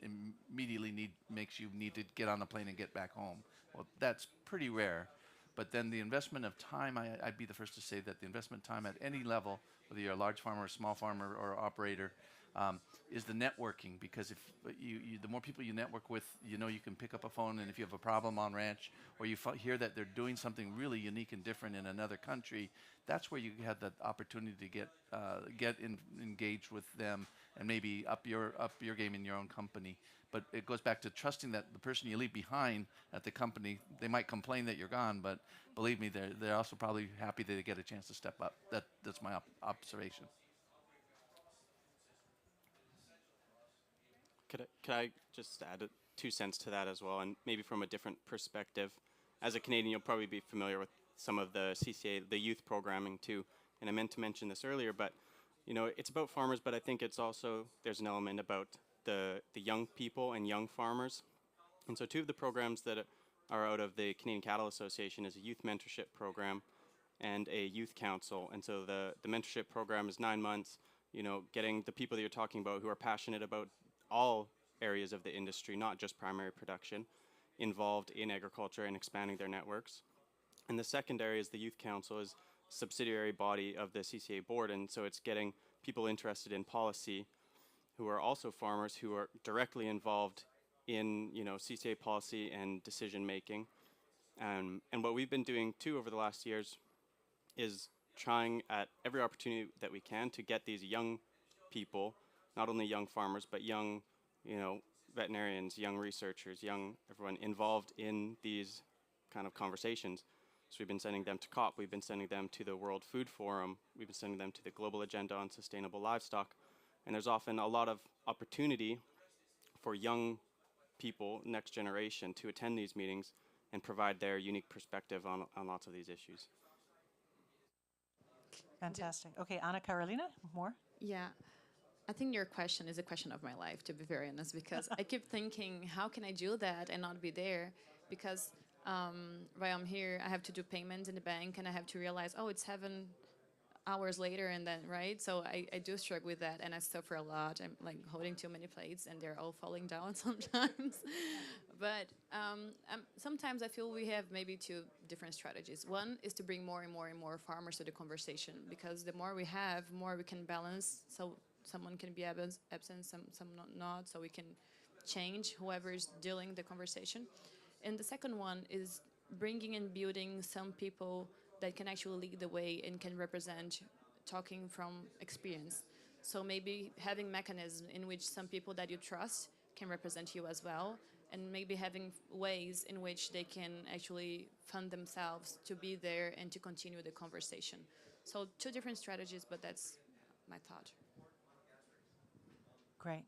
immediately makes you need to get on a plane and get back home. Well, that's pretty rare. But then the investment of time, I'd be the first to say that the investment time at any level, whether you're a large farmer, a small farmer, or operator, is the networking. Because if the more people you network with, you know you can pick up a phone, and if you have a problem on ranch, or you hear that they're doing something really unique and different in another country, that's where you have the opportunity to get engaged with them and maybe up your game in your own company. But it goes back to trusting that the person you leave behind at the company, they might complain that you're gone, but believe me, they're also probably happy that they get a chance to step up. That's my observation. Could I just add 2 cents to that as well, and maybe from a different perspective? As a Canadian, you'll probably be familiar with some of the CCA, the youth programming too. And I meant to mention this earlier, but it's about farmers, but I think it's also there's an element about the young people and young farmers. And so two of the programs that are out of the Canadian Cattle Association is a youth mentorship program and a youth council. And so the mentorship program is 9 months, getting the people that you're talking about who are passionate about all areas of the industry, not just primary production, involved in agriculture and expanding their networks. And the second area is the youth council is subsidiary body of the CCA board, and so it's getting people interested in policy who are also farmers who are directly involved in CCA policy and decision making. And what we've been doing too over the last years is trying at every opportunity that we can to get these young people, not only young farmers, but young, veterinarians, young researchers, young everyone involved in these kind of conversations. So we've been sending them to COP, we've been sending them to the World Food Forum, we've been sending them to the Global Agenda on Sustainable Livestock. And there's often a lot of opportunity for young people, next generation, to attend these meetings and provide their unique perspective on lots of these issues. fantastic. Okay, Anna Carolina, more? Yeah, I think your question is a question of my life, to be very honest, because I keep thinking, how can I do that and not be there? Because while I'm here, I have to do payments in the bank, and I have to realize, oh, it's 7 hours later, and then, right? So I do struggle with that, and I suffer a lot. I'm like holding too many plates, and they're all falling down sometimes. But sometimes I feel we have maybe two different strategies. One is to bring more and more and more farmers to the conversation, because the more we have, more we can balance. So someone can be absent, some not, so we can change whoever is dealing the conversation. And the second one is bringing and building some people that can actually lead the way and can represent, talking from experience. So maybe having mechanisms in which some people that you trust can represent you as well, and maybe having ways in which they can actually fund themselves to be there and to continue the conversation. So two different strategies, but that's my thought. Great.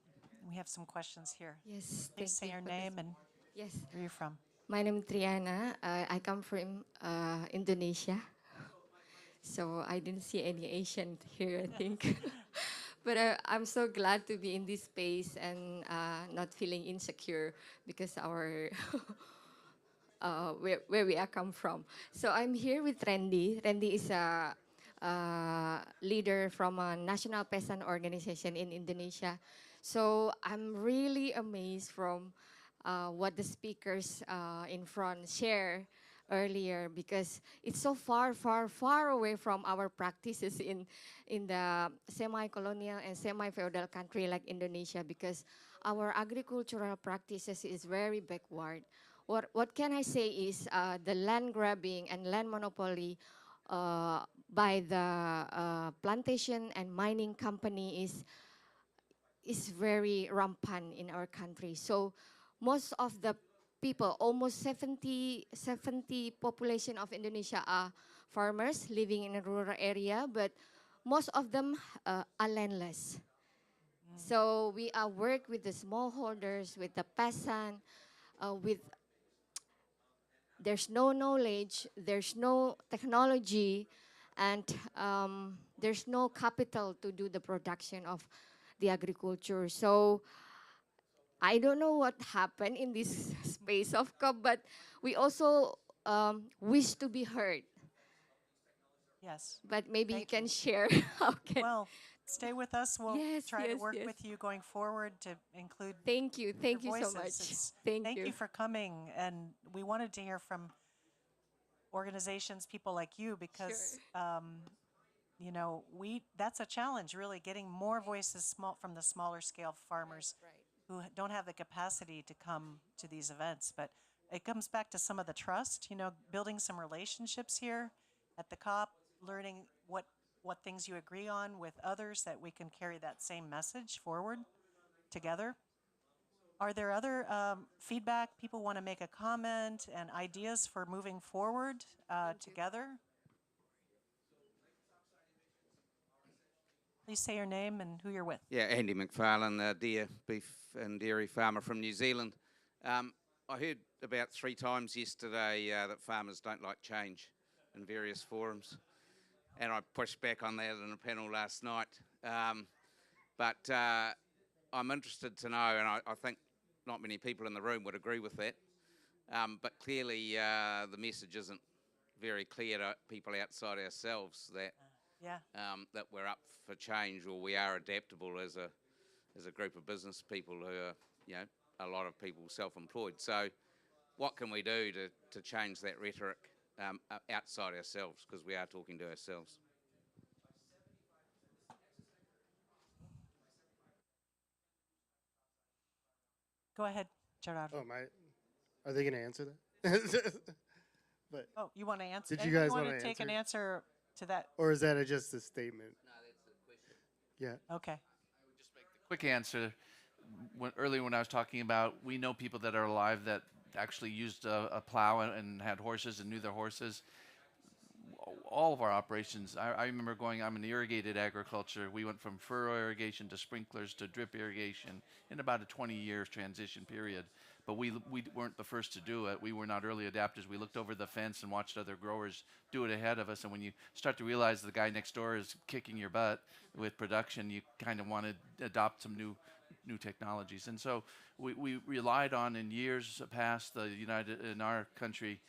We have some questions here. Yes, Please say your for name and Yes, where you're from. my name is Triana. I come from Indonesia, so I didn't see any Asian here, I think. But I'm so glad to be in this space and not feeling insecure because our where we are come from. So I'm here with Randy. Randy is a leader from a national peasant organization in Indonesia. So I'm really amazed from what the speakers in front share earlier, because it's so far, far, far away from our practices in the semi-colonial and semi-feudal country like Indonesia, because our agricultural practices is very backward. What can I say is the land grabbing and land monopoly by the plantation and mining company is is very rampant in our country. So most of the people, almost 70 population of Indonesia are farmers living in a rural area, but most of them are landless. So we are work with the smallholders, with the peasant, with there's no knowledge, there's no technology, and there's no capital to do the production of the agriculture. So I don't know what happened in this space of COP, but we also wish to be heard. Yes. But maybe you Thank you. can share how can. Well, stay with us. We'll Yes, try to yes, work yes. with you going forward to include Thank you. your Thank you so voices. much. It's, Thank thank you. you for coming. And we wanted to hear from organizations, people like you, because you know, that's a challenge, really, getting more voices from the smaller scale farmers who don't have the capacity to come to these events. But it comes back to some of the trust, you know, building some relationships here at the COP, learning what things you agree on with others, that we can carry that same message forward together. Are there other feedback, people want to make a comment and ideas for moving forward together? Please say your name and who you're with. Yeah, Andy McFarlane, deer, beef and dairy farmer from New Zealand. I heard about 3 times yesterday that farmers don't like change in various forums, and I pushed back on that in a panel last night. But I'm interested to know, and I think not many people in the room would agree with that, but clearly the message isn't very clear to people outside ourselves that Yeah. that we're up for change, or we are adaptable as a group of business people who are, you know, a lot of people self-employed. So what can we do to change that rhetoric outside ourselves, because we are talking to ourselves? Go ahead, Gerardo. Oh, my. Are they going to answer that? But Oh, you want to answer? Did you guys want wanna to take an answer? answer to that? or is that just a statement? No, that's the question. Yeah. Okay. Quick answer. Earlier when I was talking about, we know people that are alive that actually used a plow and had horses and knew their horses. All of our operations, I remember I'm in irrigated agriculture. We went from furrow irrigation to sprinklers to drip irrigation in about a 20-year transition period. But we weren't the first to do it. We were not early adapters. We looked over the fence and watched other growers do it ahead of us. And when you start to realize the guy next door is kicking your butt with production, you kind of want to adopt some new technologies. And so we relied on, in years past, in our country,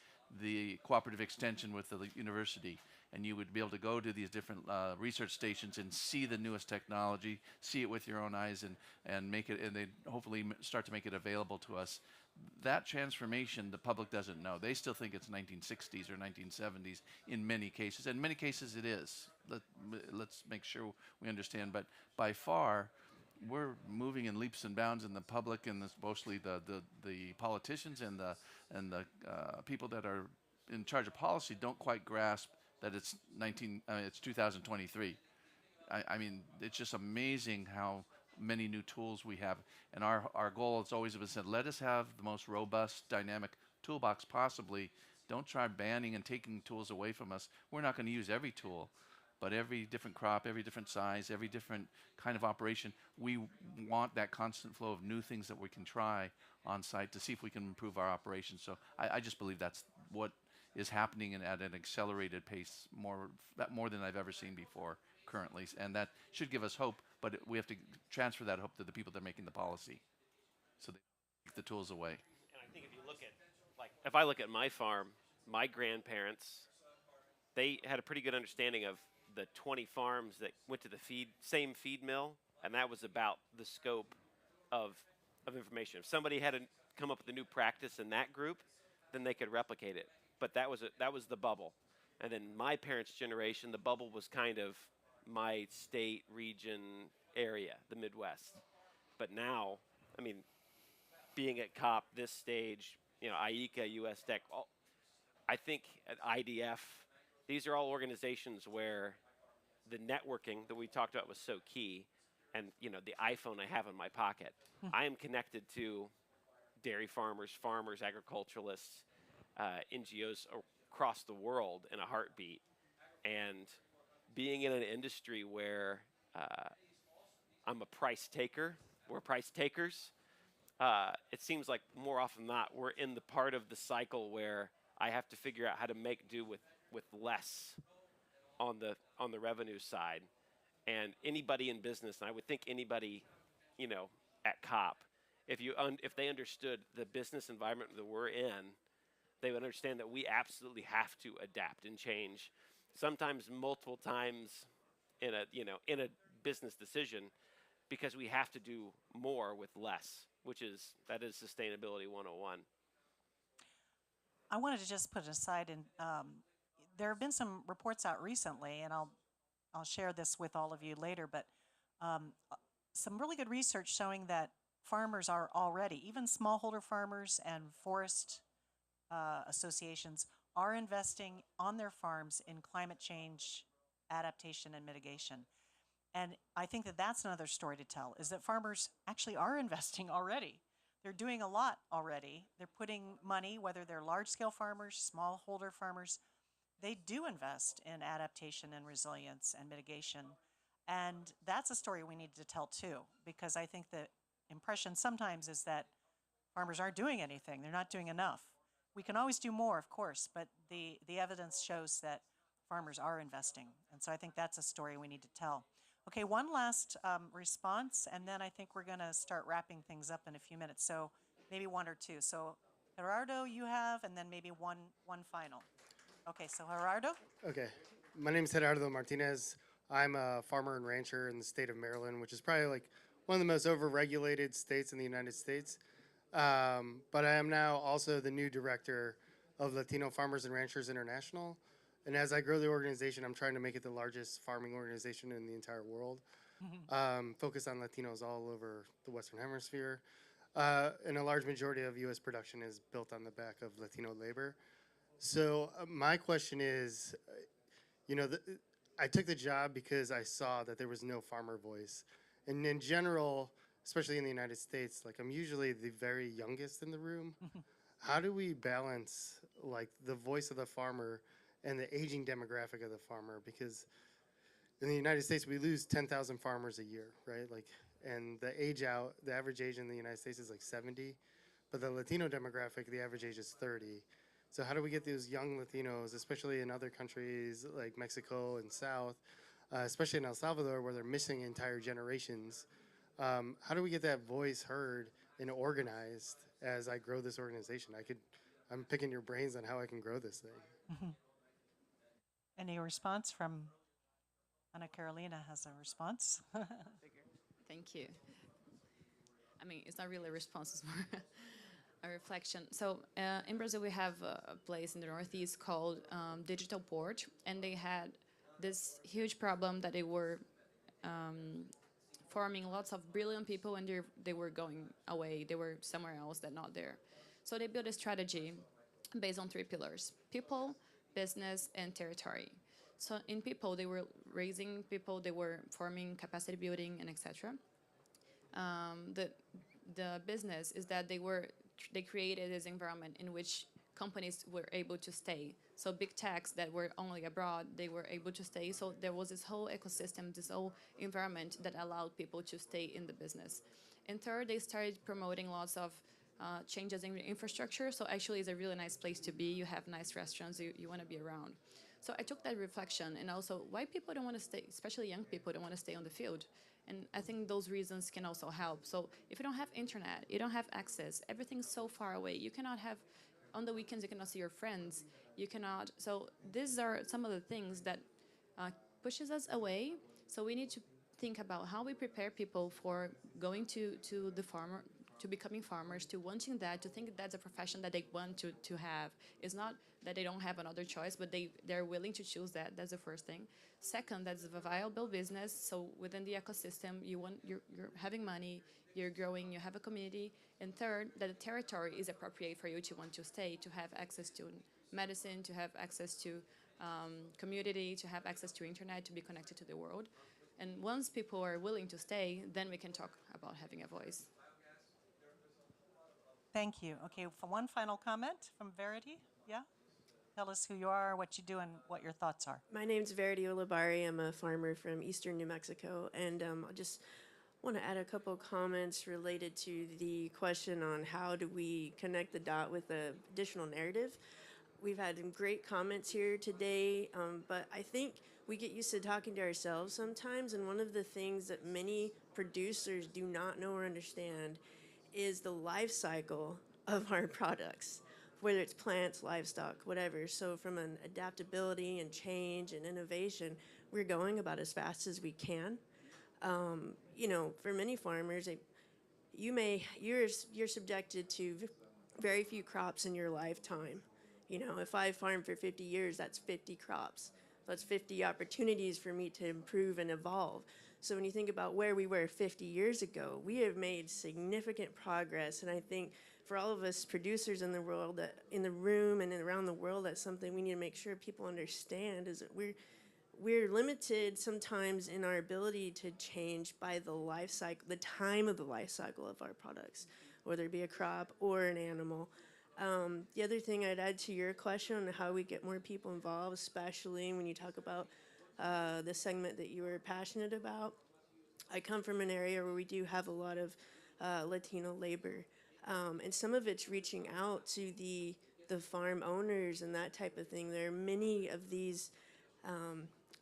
the cooperative extension with the university, and you would be able to go to these different research stations and see the newest technology, see it with your own eyes, and make it, and they hopefully start to make it available to us. That transformation, the public doesn't know. They still think it's 1960s or 1970s in many cases. In many cases, it is. Let's make sure we understand. But by far, we're moving in leaps and bounds in the public, and mostly the politicians and the people that are in charge of policy don't quite grasp that it's 2023. I mean, it's just amazing how many new tools we have, and our goal has always been said, let us have the most robust, dynamic toolbox possibly. Don't try banning and taking tools away from us. We're not going to use every tool, but every different crop, every different size, every different kind of operation, we want that constant flow of new things that we can try on site to see if we can improve our operations. So I just believe that's what is happening at an accelerated pace, more than I've ever seen before currently. And that should give us hope, but we have to transfer that hope to the people that are making the policy, so they take the tools away. And I think if you look at, like, if I look at my farm, my grandparents, they had a pretty good understanding of the 20 farms that went to the same feed mill, and that was about the scope of information. If somebody had to come up with a new practice in that group, then they could replicate it. But that was the bubble. And then my parents' generation, the bubble was kind of my state, region, area, the Midwest. But now, I mean, being at COP this stage, you know, IECA, US Tech, I think at IDF, these are all organizations where the networking that we talked about was so key. and the iPhone I have in my pocket. I am connected to dairy farmers, farmers, agriculturalists, NGOs across the world in a heartbeat. And being in an industry where I'm a price taker, we're price takers, it seems like more often than not we're in the part of the cycle where I have to figure out how to make do with less on the revenue side. And anybody in business, and I would think anybody, at COP, if they understood the business environment that we're in, they would understand that we absolutely have to adapt and change, sometimes multiple times in a business decision, because we have to do more with less, that is sustainability 101. I wanted to just put it aside, and there have been some reports out recently, and I'll share this with all of you later, but some really good research showing that farmers are already, even smallholder farmers and forest associations, are investing on their farms in climate change adaptation and mitigation. And I think that that's another story to tell, is that farmers actually are investing already. They're doing a lot already. They're putting money, whether they're large-scale farmers, smallholder farmers, they do invest in adaptation and resilience and mitigation. And that's a story we need to tell too, because I think the impression sometimes is that farmers aren't doing anything. They're not doing enough. We can always do more, of course, but the evidence shows that farmers are investing. And so I think that's a story we need to tell. Okay, one last response, and then I think we're going to start wrapping things up in a few minutes. So maybe one or two. So Gerardo, you have, and then maybe one final. Okay, so Gerardo? Okay. My name is Gerardo Martinez. I'm a farmer and rancher in the state of Maryland, which is probably like one of the most overregulated states in the United States. But I am now also the new director of Latino Farmers and Ranchers International. And as I grow the organization, I'm trying to make it the largest farming organization in the entire world, focused on Latinos all over the Western Hemisphere. And a large majority of U.S. production is built on the back of Latino labor. So my question is, I took the job because I saw that there was no farmer voice. And in general, especially in the United States, like I'm usually the very youngest in the room. How do we balance like the voice of the farmer and the aging demographic of the farmer? Because in the United States, we lose 10,000 farmers a year, right? Like, and the average age in the United States is like 70, but the Latino demographic, the average age is 30. So how do we get those young Latinos, especially in other countries like Mexico and South, especially in El Salvador, where they're missing entire generations? How do we get that voice heard and organized as I grow this organization? I'm picking your brains on how I can grow this thing. Any response from Ana Carolina has a response. Thank you. I mean, it's not really a response, it's more a reflection. So in Brazil, we have a place in the Northeast called Digital Port, and they had this huge problem that they were forming lots of brilliant people, and they were going away. They were somewhere else, that not there. So they built a strategy based on 3 pillars: people, business, and territory. So in people, they were raising people, they were forming capacity building, and etc. The business is that they created this environment in which companies were able to stay. So big techs that were only abroad, they were able to stay. So there was this whole ecosystem, this whole environment that allowed people to stay in the business. And third, they started promoting lots of changes in infrastructure. So actually it's a really nice place to be. You have nice restaurants, you want to be around. So I took that reflection, and also why people don't want to stay, especially young people don't want to stay on the field. And I think those reasons can also help. So if you don't have internet, you don't have access, everything's so far away. You cannot have, on the weekends, you cannot see your friends. You cannot, so these are some of the things that pushes us away. So we need to think about how we prepare people for going to the farmer, to becoming farmers, to wanting that, to think that's a profession that they want to have. It's not that they don't have another choice, but they're willing to choose that. That's the first thing. Second, that's a viable business. So within the ecosystem, you're having money, you're growing, you have a community. And third, that the territory is appropriate for you to want to stay, to have access to medicine, to have access to community, to have access to internet, to be connected to the world. And once people are willing to stay, then we can talk about having a voice. Thank you. Okay, for one final comment from Verity. Yeah? Tell us who you are, what you do, and what your thoughts are. My name's Verity Olabari. I'm a farmer from eastern New Mexico, and I just want to add a couple comments related to the question on how do we connect the dot with the additional narrative. We've had some great comments here today, but I think we get used to talking to ourselves sometimes, and one of the things that many producers do not know or understand is the life cycle of our products, whether it's plants, livestock, whatever. So from an adaptability and change and innovation, we're going about as fast as we can. You know, for many farmers, you're subjected to very few crops in your lifetime. You know, if I farm for 50 years, that's 50 crops. That's 50 opportunities for me to improve and evolve. So when you think about where we were 50 years ago, we have made significant progress. And I think for all of us producers in the world, in the room and around the world, that's something we need to make sure people understand is that we're limited sometimes in our ability to change by the life cycle, the time of the life cycle of our products, whether it be a crop or an animal. The other thing I'd add to your question on how we get more people involved, especially when you talk about the segment that you were passionate about. I come from an area where we do have a lot of Latino labor, and some of it's reaching out to the farm owners and that type of thing. There are many of these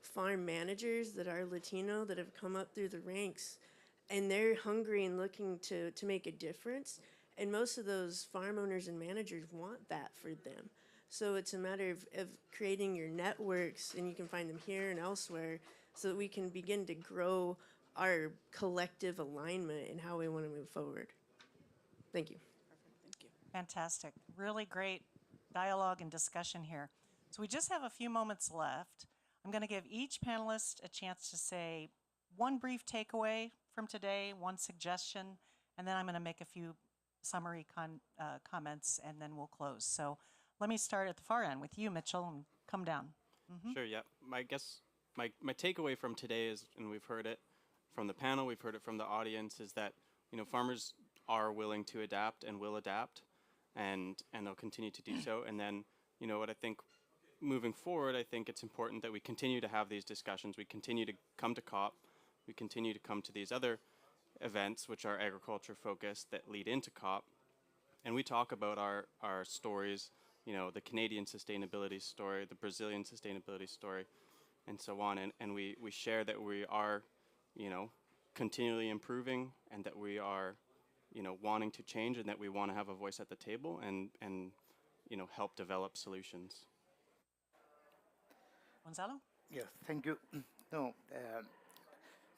farm managers that are Latino that have come up through the ranks, and they're hungry and looking to make a difference. And most of those farm owners and managers want that for them. So it's a matter of creating your networks, and you can find them here and elsewhere, so that we can begin to grow our collective alignment in how we want to move forward. Thank you. Fantastic. Really great dialogue and discussion here. So we just have a few moments left. I'm going to give each panelist a chance to say one brief takeaway from today, one suggestion, and then I'm going to make a few summary comments, and then we'll close. So let me start at the far end with you, Mitchell, and come down. Sure, yeah. I guess my takeaway from today is, and we've heard it from the panel, we've heard it from the audience, is that, you know, farmers are willing to adapt and will adapt, and they'll continue to do so. And then, you know, what I think moving forward, I think it's important that we continue to have these discussions. We continue to come to COP. We continue to come to these other events, which are agriculture focused, that lead into COP. And we talk about our stories, you know, the Canadian sustainability story, the Brazilian sustainability story, and so on. And we share that we are, you know, continually improving, and that we are, you know, wanting to change, and that we want to have a voice at the table and you know, help develop solutions. Gonzalo? Yes, thank you. No,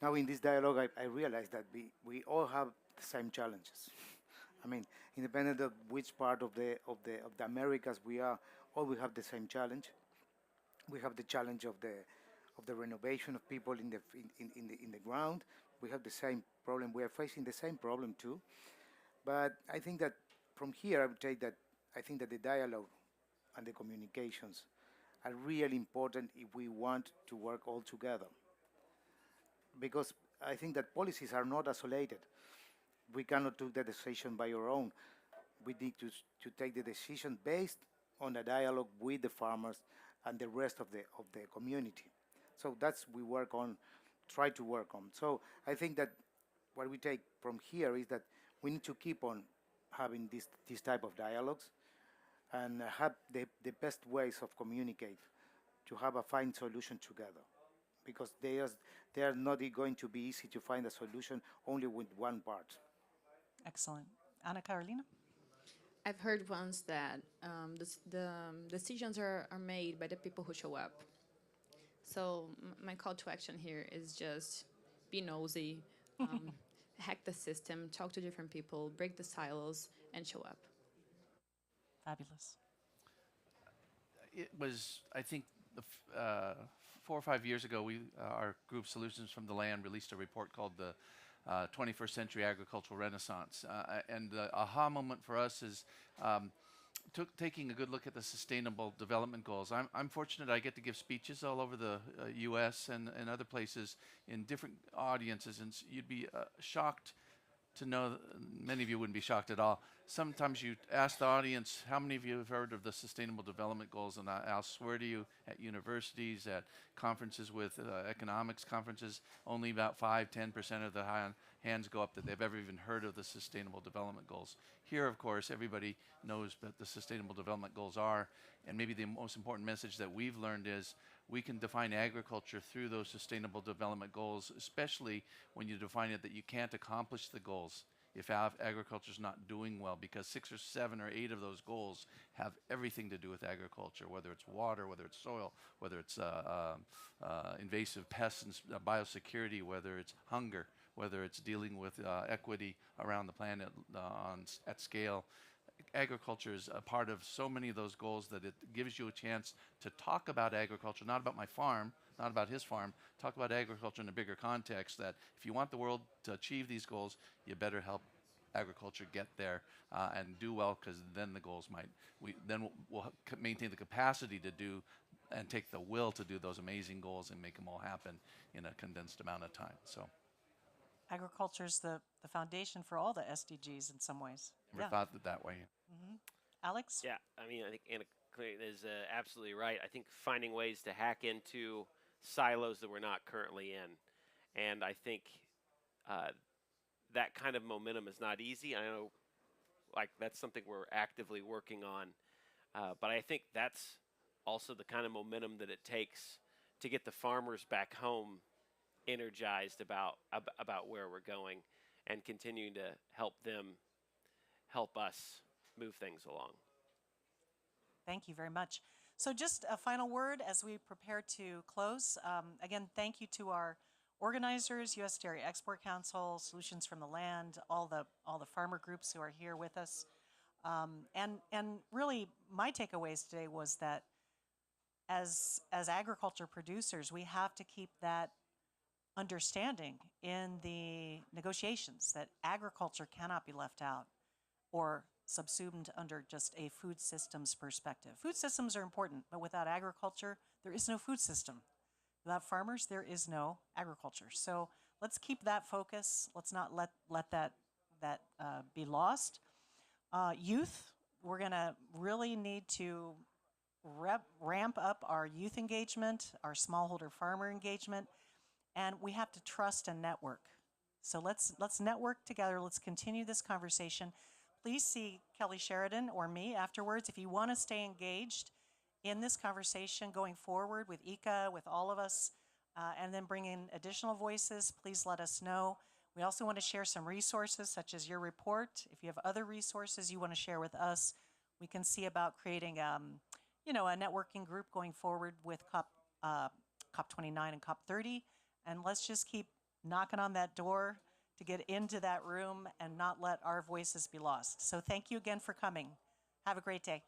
now in this dialogue, I realize that we all have the same challenges. I mean, independent of which part of the Americas we are, all we have the same challenge. We have the challenge of the renovation of people in the ground. We have the same problem. We are facing the same problem too. But I think that from here, I would say that I think that the dialogue and the communications are really important if we want to work all together. Because I think that policies are not isolated. We cannot take the decision by our own. We need to take the decision based on a dialogue with the farmers and the rest of the community. So that's we work on, try to work on. So I think that what we take from here is that we need to keep on having this type of dialogues and have the best ways of communicate to have a fine solution together, because they are not going to be easy to find a solution only with one part. Excellent. Ana Carolina? I've heard once that the decisions are made by the people who show up. So my call to action here is just be nosy, hack the system, talk to different people, break the silos, and show up. Fabulous. It was, I think, 4 or 5 years ago, our group Solutions from the Land released a report called the 21st Century Agricultural Renaissance. And the aha moment for us is taking a good look at the Sustainable Development Goals. I'm fortunate I get to give speeches all over the U.S. and other places in different audiences, and you'd be shocked to know, many of you wouldn't be shocked at all. Sometimes you ask the audience, how many of you have heard of the Sustainable Development Goals? And I'll swear to you, at universities, at conferences with economics conferences, only about 5–10% of the hands go up that they've ever even heard of the Sustainable Development Goals. Here, of course, everybody knows what the Sustainable Development Goals are, and maybe the most important message that we've learned is we can define agriculture through those Sustainable Development Goals, especially when you define it that you can't accomplish the goals if agriculture is not doing well, because 6 or 7 or 8 of those goals have everything to do with agriculture, whether it's water, whether it's soil, whether it's invasive pests and biosecurity, whether it's hunger, whether it's dealing with equity around the planet at scale. Agriculture is a part of so many of those goals that it gives you a chance to talk about agriculture, not about my farm, not about his farm, talk about agriculture in a bigger context, that if you want the world to achieve these goals, you better help agriculture get there and do well, because then the goals we'll maintain the capacity to do and take the will to do those amazing goals and make them all happen in a condensed amount of time. So Agriculture is the foundation for all the SDGs in some ways. never thought of it that way. Alex? Yeah, I mean, I think Anna is absolutely right. I think finding ways to hack into silos that we're not currently in, and I think that kind of momentum is not easy. I know, like, that's something we're actively working on, but I think that's also the kind of momentum that it takes to get the farmers back home energized about where we're going, and continuing to help us move things along. Thank you very much. So just a final word as we prepare to close. Again, thank you to our organizers, U.S. Dairy Export Council, Solutions from the Land, all the farmer groups who are here with us. And really, my takeaways today was that as agriculture producers, we have to keep that understanding in the negotiations, that agriculture cannot be left out or subsumed under just a food systems perspective. Food systems are important, but without agriculture, there is no food system. Without farmers, there is no agriculture. So let's keep that focus. Let's not let that be lost. Youth, we're going to really need to ramp up our youth engagement, our smallholder farmer engagement, and we have to trust and network. So let's network together. Let's continue this conversation. Please see Kelly Sheridan or me afterwards if you want to stay engaged in this conversation going forward with ICA, with all of us, and then bring in additional voices. Please let us know. We also want to share some resources such as your report. If you have other resources you want to share with us, we can see about creating a networking group going forward with COP29 and COP30. And let's just keep knocking on that door to get into that room and not let our voices be lost. So thank you again for coming. Have a great day.